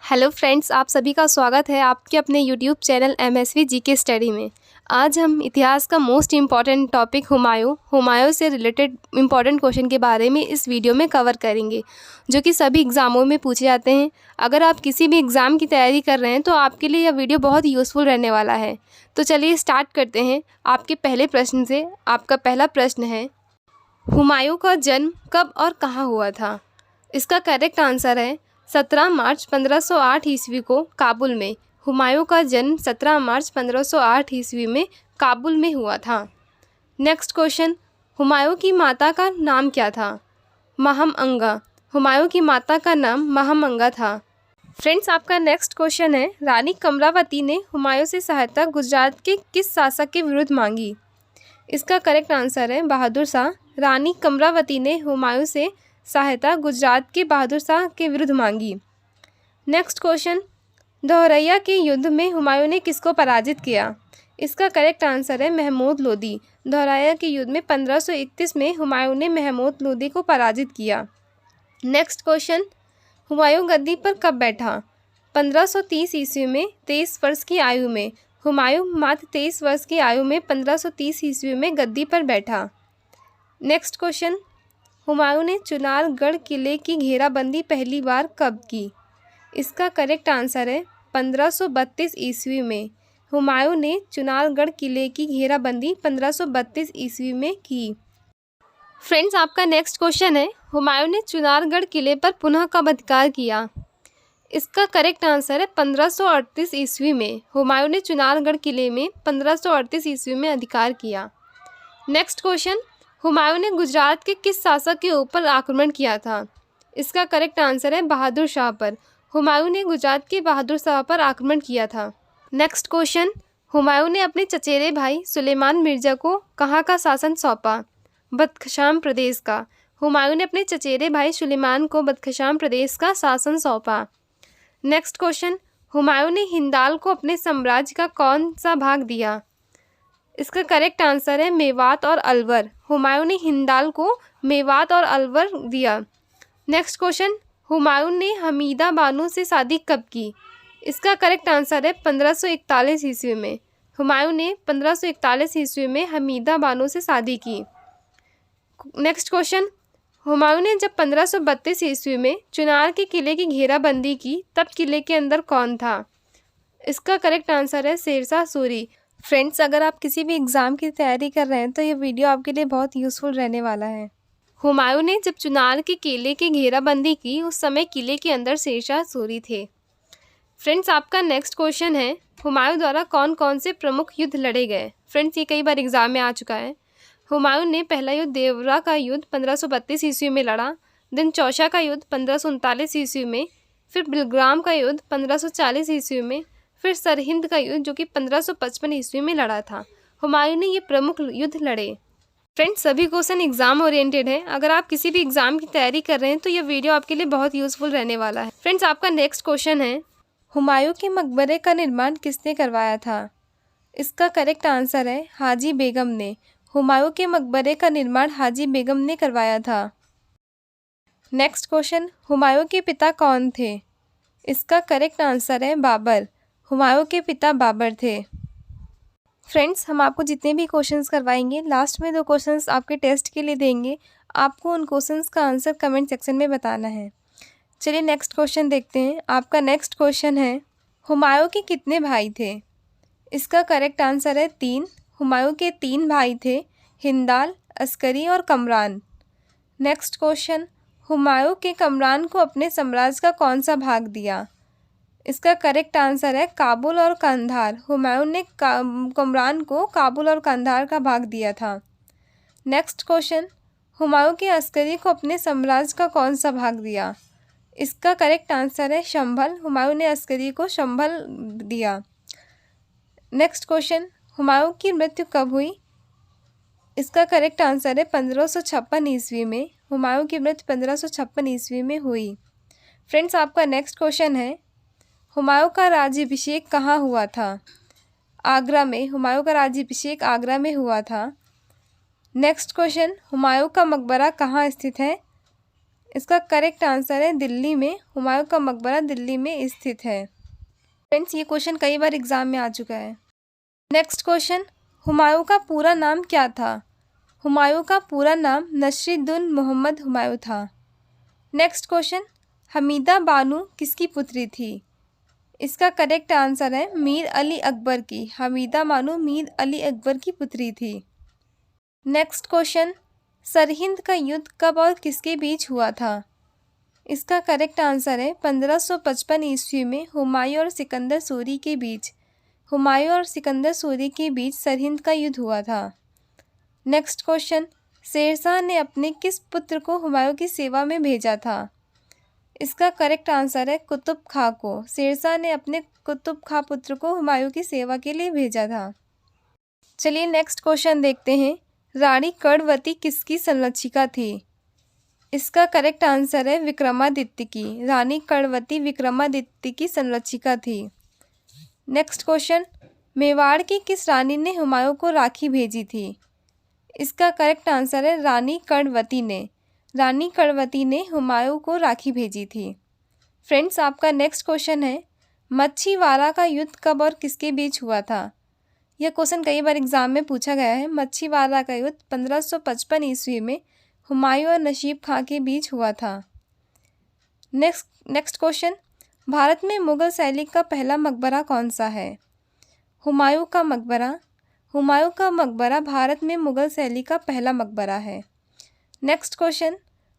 Hello friends, आप सभी का स्वागत है आपके अपने YouTube channel MSV GK study में। आज हम इतिहास का मोस्ट इम्पॉर्टेंट टॉपिक हुमायूं से रिलेटेड इम्पॉर्टेंट क्वेश्चन के बारे में इस वीडियो में कवर करेंगे, जो कि सभी एग्ज़ामों में पूछे जाते हैं। अगर आप किसी भी एग्ज़ाम की तैयारी कर रहे हैं तो आपके लिए यह वीडियो बहुत यूज़फुल रहने वाला है। तो चलिए स्टार्ट करते हैं आपके पहले प्रश्न से। आपका पहला प्रश्न है, हुमायूं का जन्म कब और कहाँ हुआ था? इसका करेक्ट आंसर है 17 मार्च 1508 ईस्वी को काबुल में। हुमायूं का जन्म 17 मार्च 1508 ईस्वी में काबुल में हुआ था। नेक्स्ट क्वेश्चन, हुमायूं की माता का नाम क्या था? महम अंगा। हुमायूं की माता का नाम महम अंगा था। फ्रेंड्स, आपका नेक्स्ट क्वेश्चन है, रानी कमरावती ने हुमायूं से सहायता गुजरात के किस शासक के विरुद्ध मांगी? इसका करेक्ट आंसर है बहादुर शाह। रानी कमरावती ने हुमायूं से सहायता गुजरात के बहादुर शाह के विरुद्ध मांगी। नेक्स्ट क्वेश्चन, दोहरैया के युद्ध में हुमायूं ने किसको पराजित किया? इसका करेक्ट आंसर है महमूद लोदी। दोहरैया के युद्ध में 1531 में हुमायूं ने महमूद लोदी को पराजित किया। नेक्स्ट क्वेश्चन, हुमायूं गद्दी पर कब बैठा? 1530 ईस्वी में 23 वर्ष की आयु में। हुमायूं मात्र 23 वर्ष की आयु में 1530 ईस्वी में गद्दी पर बैठा। नेक्स्ट क्वेश्चन, हुमायूं ने चुनारगढ़ किले की घेराबंदी पहली बार कब की? इसका करेक्ट आंसर है 1532 ईस्वी में। हुमायूं ने चुनारगढ़ किले की घेराबंदी 1532 ईस्वी में की। फ्रेंड्स, आपका नेक्स्ट क्वेश्चन है, हुमायूं ने चुनारगढ़ किले पर पुनः कब अधिकार किया? इसका करेक्ट आंसर है 1538 ईस्वी में। हुमायूं ने चुनारगढ़ किले में 1538 ईस्वी में अधिकार किया। नेक्स्ट क्वेश्चन, हुमायूं ने गुजरात के किस शासक के ऊपर आक्रमण किया था? इसका करेक्ट आंसर है बहादुर शाह पर। हुमायूं ने गुजरात के बहादुर शाह पर आक्रमण किया था। नेक्स्ट क्वेश्चन, हुमायूं ने अपने चचेरे भाई सुलेमान मिर्जा को कहाँ का शासन सौंपा? बदख्शान प्रदेश का। हुमायूं ने अपने चचेरे भाई सुलेमान को बदख्शान प्रदेश का शासन सौंपा। नेक्स्ट क्वेश्चन, हुमायूं ने हिंदाल को अपने साम्राज्य का कौन सा भाग दिया? इसका करेक्ट आंसर है मेवात और अलवर। हुमायूं ने हिंदाल को मेवात और अलवर दिया। नेक्स्ट क्वेश्चन, हुमायूं ने हमीदा बानो से शादी कब की? इसका करेक्ट आंसर है 1541 ईस्वी में। हुमायूं ने 1541 ईस्वी में हमीदा बानो से शादी की। नेक्स्ट क्वेश्चन, हुमायूं ने जब 1532 ईस्वी में चुनार के किले की घेराबंदी की तब किले के अंदर कौन था? इसका करेक्ट आंसर है शेरशाह सूरी। फ्रेंड्स, अगर आप किसी भी एग्ज़ाम की तैयारी कर रहे हैं तो ये वीडियो आपके लिए बहुत यूज़फुल रहने वाला है। हुमायूं ने जब चुनार के किले की घेराबंदी की उस समय किले के अंदर शेरशाह सूरी थे। फ्रेंड्स, आपका नेक्स्ट क्वेश्चन है, हुमायूं द्वारा कौन कौन से प्रमुख युद्ध लड़े गए? फ्रेंड्स, ये कई बार एग्जाम में आ चुका है। हुमायूं ने पहला युद्ध देवरा का युद्ध 1532 ईस्वी में लड़ा। देन चौसा का युद्ध 1539 ईस्वी में। फिर बिलग्राम का युद्ध 1540 ईस्वी में। फिर सरहिंद का युद्ध जो कि 1555 ईस्वी में लड़ा था। हुमायूं ने ये प्रमुख युद्ध लड़े। फ्रेंड्स, सभी क्वेश्चन एग्जाम ओरिएंटेड है। अगर आप किसी भी एग्जाम की तैयारी कर रहे हैं तो ये वीडियो आपके लिए बहुत यूजफुल रहने वाला है। फ्रेंड्स, आपका नेक्स्ट क्वेश्चन है, हुमायूं के मकबरे का निर्माण किसने करवाया था? इसका करेक्ट आंसर है हाजी बेगम ने। हुमायूं के मकबरे का निर्माण हाजी बेगम ने करवाया था। नेक्स्ट क्वेश्चन, हुमायूं के पिता कौन थे? इसका करेक्ट आंसर है बाबर। हुमायूं के पिता बाबर थे। फ्रेंड्स, हम आपको जितने भी क्वेश्चंस करवाएंगे लास्ट में 2 क्वेश्चंस आपके टेस्ट के लिए देंगे। आपको उन क्वेश्चंस का आंसर कमेंट सेक्शन में बताना है। चलिए नेक्स्ट क्वेश्चन देखते हैं। आपका नेक्स्ट क्वेश्चन है, हुमायूं के कितने भाई थे? इसका करेक्ट आंसर है 3। हुमायूं के 3 भाई थे, हिंदाल, अस्करी और कमरान। नेक्स्ट क्वेश्चन, हुमायूं के कमरान को अपने साम्राज्य का कौन सा भाग दिया? इसका करेक्ट आंसर है काबुल और कंधार। हुमायूं ने कमरान को काबुल और कंधार का भाग दिया था। नेक्स्ट क्वेश्चन, हुमायूं के अस्करी को अपने साम्राज्य का कौन सा भाग दिया? इसका करेक्ट आंसर है शंभल। हुमायूं ने अस्करी को शंभल दिया। नेक्स्ट क्वेश्चन, हुमायूं की मृत्यु कब हुई? इसका करेक्ट आंसर है 1556 ईस्वी में। हुमायूं की मृत्यु 1556 ईस्वी में हुई। फ्रेंड्स, आपका नेक्स्ट क्वेश्चन है, हुमायूं का राज्याभिषेक कहाँ हुआ था? आगरा में। हुमायूं का राज्याभिषेक आगरा में हुआ था। नेक्स्ट क्वेश्चन, हुमायूं का मकबरा कहाँ स्थित है? इसका करेक्ट आंसर है दिल्ली में। हुमायूं का मकबरा दिल्ली में स्थित है। फ्रेंड्स, ये क्वेश्चन कई बार एग्जाम में आ चुका है। नेक्स्ट क्वेश्चन, हुमायूं का पूरा नाम क्या था? हुमायूं का पूरा नाम नसीरुद्दीन मोहम्मद हुमायूं था। नेक्स्ट क्वेश्चन, हमीदा बानो किसकी पुत्री थी? इसका करेक्ट आंसर है मीर अली अकबर की। हमीदा बानो मीर अली अकबर की पुत्री थी। नेक्स्ट क्वेश्चन, सरहिंद का युद्ध कब और किसके बीच हुआ था? इसका करेक्ट आंसर है 1555 ईस्वी में हुमायूं और सिकंदर सूरी के बीच। हुमायूं और सिकंदर सूरी के बीच सरहिंद का युद्ध हुआ था। नेक्स्ट क्वेश्चन, शेरशाह ने अपने किस पुत्र को हुमायूं की सेवा में भेजा था? इसका करेक्ट आंसर है कुतुब खां को। शेरशाह ने अपने कुतुब खां पुत्र को हुमायूं की सेवा के लिए भेजा था। चलिए नेक्स्ट क्वेश्चन देखते हैं। रानी कर्णवती किसकी संरक्षिका थी? इसका करेक्ट आंसर है विक्रमादित्य की। रानी कर्णवती विक्रमादित्य की संरक्षिका थी। नेक्स्ट क्वेश्चन, मेवाड़ की किस रानी ने हुमायूं को राखी भेजी थी? इसका करेक्ट आंसर है रानी कर्णवती ने। रानी कर्णवती ने हुमायूं को राखी भेजी थी। फ्रेंड्स, आपका नेक्स्ट क्वेश्चन है, मच्छीवाड़ा का युद्ध कब और किसके बीच हुआ था? यह क्वेश्चन कई बार एग्जाम में पूछा गया है। मच्छीवाड़ा का युद्ध 1555 ईस्वी में हुमायूं और नसीब खां के बीच हुआ था। नेक्स्ट क्वेश्चन, भारत में मुगल शैली का पहला मकबरा कौन सा है? हुमायूं का मकबरा। हुमायूं का मकबरा भारत में मुगल शैली का पहला मकबरा है। नेक्स्ट क्वेश्चन,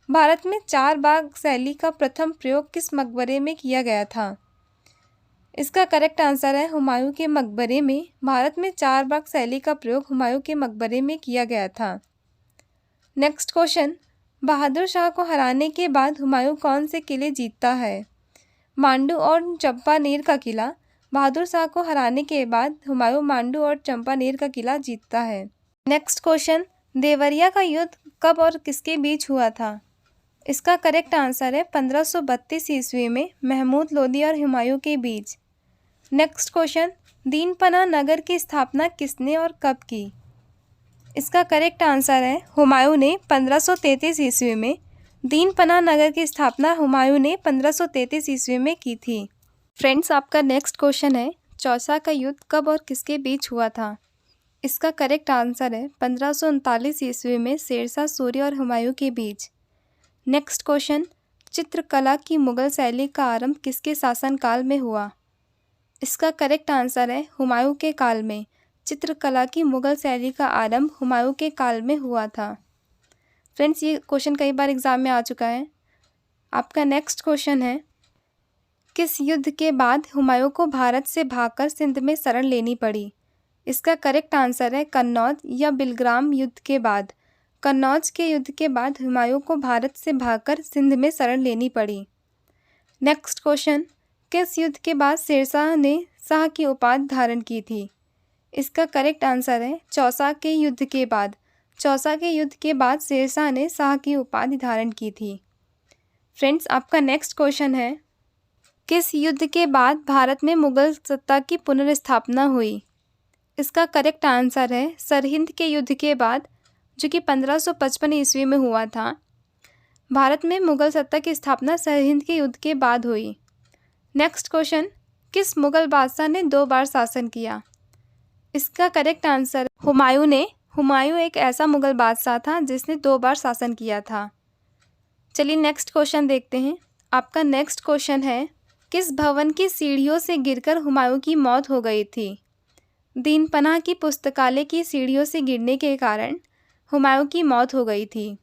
भारत में चार बाग शैली का प्रथम प्रयोग किस मकबरे में किया गया था? इसका करेक्ट आंसर है हुमायूं के मकबरे में। भारत में चार बाग शैली का प्रयोग हुमायूं के मकबरे में किया गया था। नेक्स्ट क्वेश्चन, बहादुर शाह को हराने के बाद हुमायूं कौन से किले जीतता है? मांडू और चंपानेर का किला। बहादुर शाह को हराने के बाद हुमायूं मांडू और चंपानेर का किला जीतता है। नेक्स्ट क्वेश्चन, देवरिया का युद्ध कब और किसके बीच हुआ था? इसका करेक्ट आंसर है 1532 ईस्वी में महमूद लोदी और हुमायूं के बीच। नेक्स्ट क्वेश्चन, दीनपना नगर की स्थापना किसने और कब की? इसका करेक्ट आंसर है हुमायूं ने 1533 ईस्वी में। दीनपना नगर की स्थापना हुमायूं ने 1533 ईस्वी में की थी। फ्रेंड्स, आपका नेक्स्ट क्वेश्चन है, चौसा का युद्ध कब और किसके बीच हुआ था? इसका करेक्ट आंसर है 1539 ईस्वी में शेरशाह सूरी और हुमायूं के बीच। नेक्स्ट क्वेश्चन, चित्रकला की मुगल शैली का आरंभ किसके शासनकाल में हुआ? इसका करेक्ट आंसर है हुमायूं के काल में। चित्रकला की मुगल शैली का आरंभ हुमायूं के काल में हुआ था। फ्रेंड्स, ये क्वेश्चन कई बार एग्जाम में आ चुका है। आपका नेक्स्ट क्वेश्चन है, किस युद्ध के बाद हुमायूं को भारत से भागकर सिंध में शरण लेनी पड़ी? इसका करेक्ट आंसर है कन्नौज या बिलग्राम युद्ध के बाद। कन्नौज के युद्ध के बाद हुमायूं को भारत से भागकर सिंध में शरण लेनी पड़ी। नेक्स्ट क्वेश्चन, किस युद्ध के बाद शेरशाह ने शाह की उपाधि धारण की थी? इसका करेक्ट आंसर है चौसा के युद्ध के बाद। चौसा के युद्ध के बाद शेरशाह ने शाह की उपाधि धारण की थी। फ्रेंड्स, आपका नेक्स्ट क्वेश्चन है, किस युद्ध के बाद भारत में मुगल सत्ता की पुनर्स्थापना हुई? इसका करेक्ट आंसर है सरहिंद के युद्ध के बाद, जो कि 1555 ईस्वी में हुआ था। भारत में मुगल सत्ता की स्थापना सरहिंद के युद्ध के बाद हुई। नेक्स्ट क्वेश्चन, किस मुगल बादशाह ने 2 बार शासन किया? इसका करेक्ट आंसर हुमायूं ने। हुमायूं एक ऐसा मुगल बादशाह था जिसने 2 बार शासन किया था। चलिए नेक्स्ट क्वेश्चन देखते हैं। आपका नेक्स्ट क्वेश्चन है, किस भवन की सीढ़ियों से गिरकर हुमायूं की मौत हो गई थी? दीनपनाह की पुस्तकालय की सीढ़ियों से गिरने के कारण हुमायूं की मौत हो गई थी।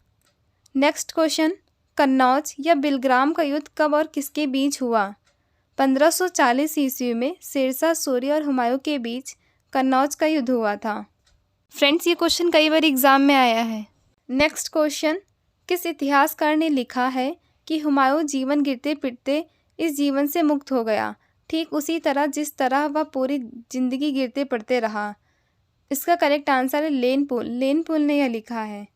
नेक्स्ट क्वेश्चन, कन्नौज या बिलग्राम का युद्ध कब और किसके बीच हुआ? 1540 ईस्वी में शेरशाह सूरी और हुमायूं के बीच कन्नौज का युद्ध हुआ था। फ्रेंड्स, ये क्वेश्चन कई बार एग्जाम में आया है। नेक्स्ट क्वेश्चन, किस इतिहासकार ने लिखा है कि हुमायूं जीवन गिरते पिटते इस जीवन से मुक्त हो गया, ठीक उसी तरह जिस तरह वह पूरी जिंदगी गिरते पड़ते रहा? इसका करेक्ट आंसर है लेनपुल। लेनपुल ने यह लिखा है।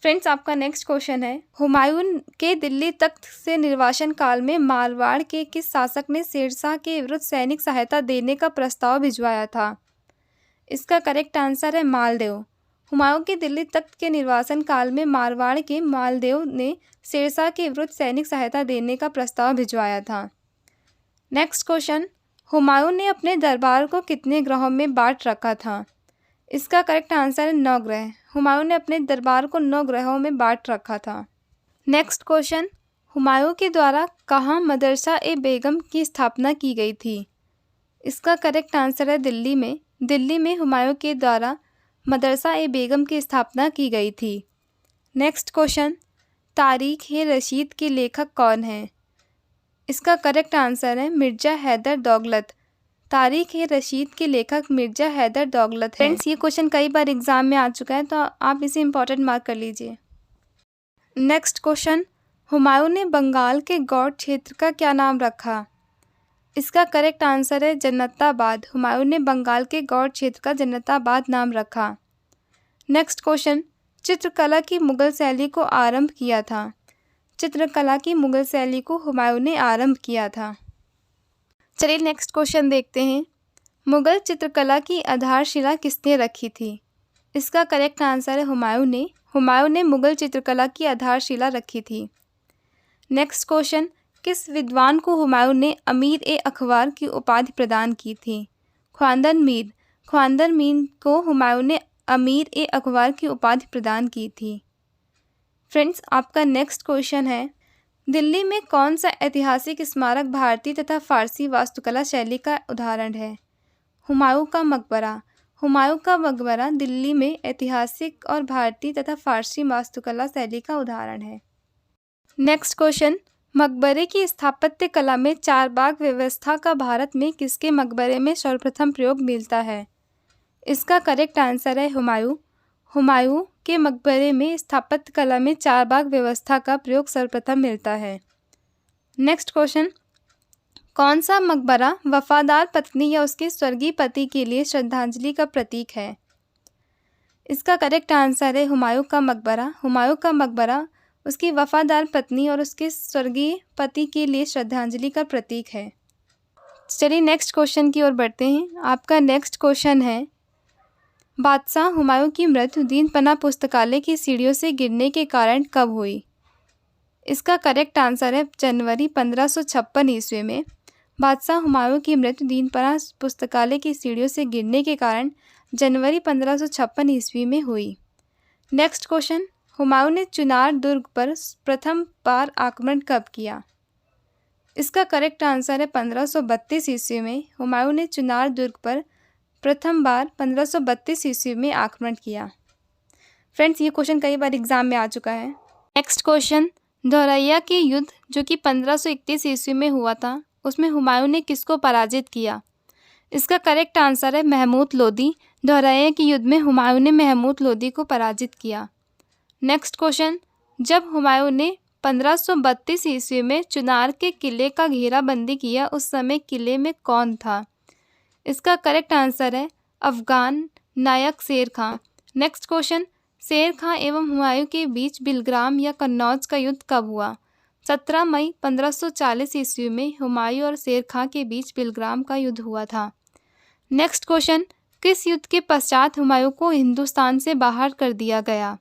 फ्रेंड्स, आपका नेक्स्ट क्वेश्चन है, हुमायूं के दिल्ली तख्त से निर्वासन काल में मारवाड़ के किस शासक ने शेरशाह के विरुद्ध सैनिक सहायता देने का प्रस्ताव भिजवाया था? इसका करेक्ट आंसर है मालदेव। हुमायूं के दिल्ली तख्त के निर्वासन काल में मारवाड़ के मालदेव ने शेरशाह के विरुद्ध सैनिक सहायता देने का प्रस्ताव भिजवाया था। नेक्स्ट क्वेश्चन, हुमायूं ने अपने दरबार को कितने ग्रहों में बांट रखा था? इसका करेक्ट आंसर है 9 ग्रह। हुमायूं ने अपने दरबार को 9 ग्रहों में बांट रखा था। नेक्स्ट क्वेश्चन, हुमायूं के द्वारा कहाँ मदरसा ए बेगम की स्थापना की गई थी? इसका करेक्ट आंसर है दिल्ली में। दिल्ली में हुमायूं के द्वारा मदरसा ए बेगम की स्थापना की गई थी। नेक्स्ट क्वेश्चन, तारीख़-ए-रशीद के लेखक कौन हैं? इसका करेक्ट आंसर है मिर्ज़ा हैदर दौलत। तारीख़-ए-रशीद के लेखक मिर्ज़ा हैदर दौलत हैं। फ्रेंड्स, ये क्वेश्चन कई बार एग्जाम में आ चुका है, तो आप इसे इंपॉर्टेंट मार्क कर लीजिए। नेक्स्ट क्वेश्चन, हुमायूं ने बंगाल के गौड़ क्षेत्र का क्या नाम रखा? इसका करेक्ट आंसर है जन्नताबाद। हुमायूं ने बंगाल के गौड़ क्षेत्र का जन्नताबाद नाम रखा। नेक्स्ट क्वेश्चन, चित्रकला की मुगल शैली को आरंभ किया था? चित्रकला की मुगल शैली को हुमायूं ने आरंभ किया था। चलिए नेक्स्ट क्वेश्चन देखते हैं। मुगल चित्रकला की आधारशिला किसने रखी थी? इसका करेक्ट आंसर है हुमायूं ने। हुमायूं ने मुगल चित्रकला की आधारशिला रखी थी। नेक्स्ट क्वेश्चन, किस विद्वान को हुमायूं ने अमीर-ए-अखबार की उपाधि प्रदान की थी? ख्वांदर मीर। ख्वांदर मीर को हुमायूं ने अमीर-ए-अखबार की उपाधि प्रदान की थी। फ्रेंड्स, आपका नेक्स्ट क्वेश्चन है, दिल्ली में कौन सा ऐतिहासिक स्मारक भारतीय तथा फारसी वास्तुकला शैली का उदाहरण है? हुमायूं का मकबरा। हुमायूं का मकबरा दिल्ली में ऐतिहासिक और भारतीय तथा फारसी वास्तुकला शैली का उदाहरण है। नेक्स्ट क्वेश्चन, मकबरे की स्थापत्य कला में चारबाग व्यवस्था का भारत में किसके मकबरे में सर्वप्रथम प्रयोग मिलता है? इसका करेक्ट आंसर है हुमायूं। हुमायूं के मकबरे में स्थापत्य कला में चारबाग व्यवस्था का प्रयोग सर्वप्रथम मिलता है। नेक्स्ट क्वेश्चन, कौन सा मकबरा वफादार पत्नी या उसके स्वर्गीय पति के लिए श्रद्धांजलि का प्रतीक है? इसका करेक्ट आंसर है हुमायूं का मकबरा। हुमायूं का मकबरा उसकी वफादार पत्नी और उसके स्वर्गीय पति के लिए श्रद्धांजलि का प्रतीक है। चलिए नेक्स्ट क्वेश्चन की ओर बढ़ते हैं। आपका नेक्स्ट क्वेश्चन है, बादशाह हुमायूं की मृत्यु दीनपना पुस्तकालय की सीढ़ियों से गिरने के कारण कब हुई? इसका करेक्ट आंसर है जनवरी 1556 ईस्वी में। बादशाह हुमायूं की मृत्यु दीनपना पुस्तकालय की सीढ़ियों से गिरने के कारण जनवरी 1556 ईस्वी में हुई। नेक्स्ट क्वेश्चन, हुमायूं ने चुनार दुर्ग पर प्रथम बार आक्रमण कब किया? इसका करेक्ट आंसर है 1532 ईस्वी में। हुमायूं ने चुनार दुर्ग पर प्रथम बार 1532 ईस्वी में आक्रमण किया। फ्रेंड्स, ये क्वेश्चन कई बार एग्जाम में आ चुका है। नेक्स्ट क्वेश्चन, धौरैया के युद्ध जो कि 1531 ईस्वी में हुआ था, उसमें हुमायूं ने किसको पराजित किया? इसका करेक्ट आंसर है महमूद लोदी। धौरैया के युद्ध में हुमायूं ने महमूद लोदी को पराजित किया। नेक्स्ट क्वेश्चन, जब हुमायूं ने 1532 ईस्वी में चुनार के किले का घेराबंदी किया, उस समय किले में कौन था? इसका करेक्ट आंसर है अफगान नायक शेर खां। नेक्स्ट क्वेश्चन, शेर खां एवं हुमायूं के बीच बिलग्राम या कन्नौज का युद्ध कब हुआ? 17 मई 1540 ईस्वी में हुमायूं और शेर खां के बीच बिलग्राम का युद्ध हुआ था। नेक्स्ट क्वेश्चन, किस युद्ध के पश्चात हुमायूं को हिंदुस्तान से बाहर कर दिया गया?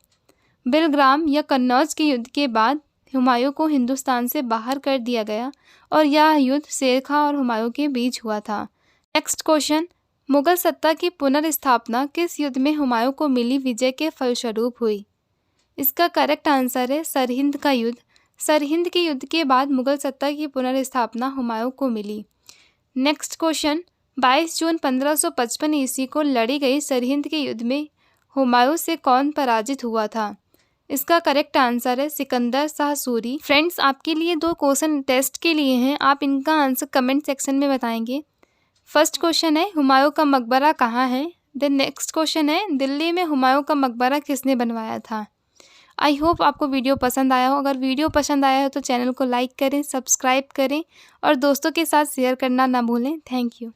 बिलग्राम या कन्नौज के युद्ध के बाद हुमायूं को हिंदुस्तान से बाहर कर दिया गया और यह युद्ध शेर खां और हुमायूं के बीच हुआ था। नेक्स्ट क्वेश्चन, मुगल सत्ता की पुनर्स्थापना किस युद्ध में हुमायूं को मिली विजय के फलस्वरूप हुई? इसका करेक्ट आंसर है सरहिंद का युद्ध। सरहिंद के युद्ध के बाद मुगल सत्ता की पुनर्स्थापना हुमायूं को मिली। नेक्स्ट क्वेश्चन, 22 जून 1555 ईस्वी को लड़ी गई सरहिंद के युद्ध में हुमायूं से कौन पराजित हुआ था? इसका करेक्ट आंसर है सिकंदर शाह सूरी। फ्रेंड्स, आपके लिए 2 क्वेश्चन टेस्ट के लिए हैं, आप इनका आंसर कमेंट सेक्शन में बताएंगे। फर्स्ट क्वेश्चन है, हुमायूं का मकबरा कहाँ है? देन नेक्स्ट क्वेश्चन है, दिल्ली में हुमायूं का मकबरा किसने बनवाया था? आई होप आपको वीडियो पसंद आया हो। अगर वीडियो पसंद आया हो तो चैनल को लाइक करें, सब्सक्राइब करें और दोस्तों के साथ शेयर करना ना भूलें। Thank you.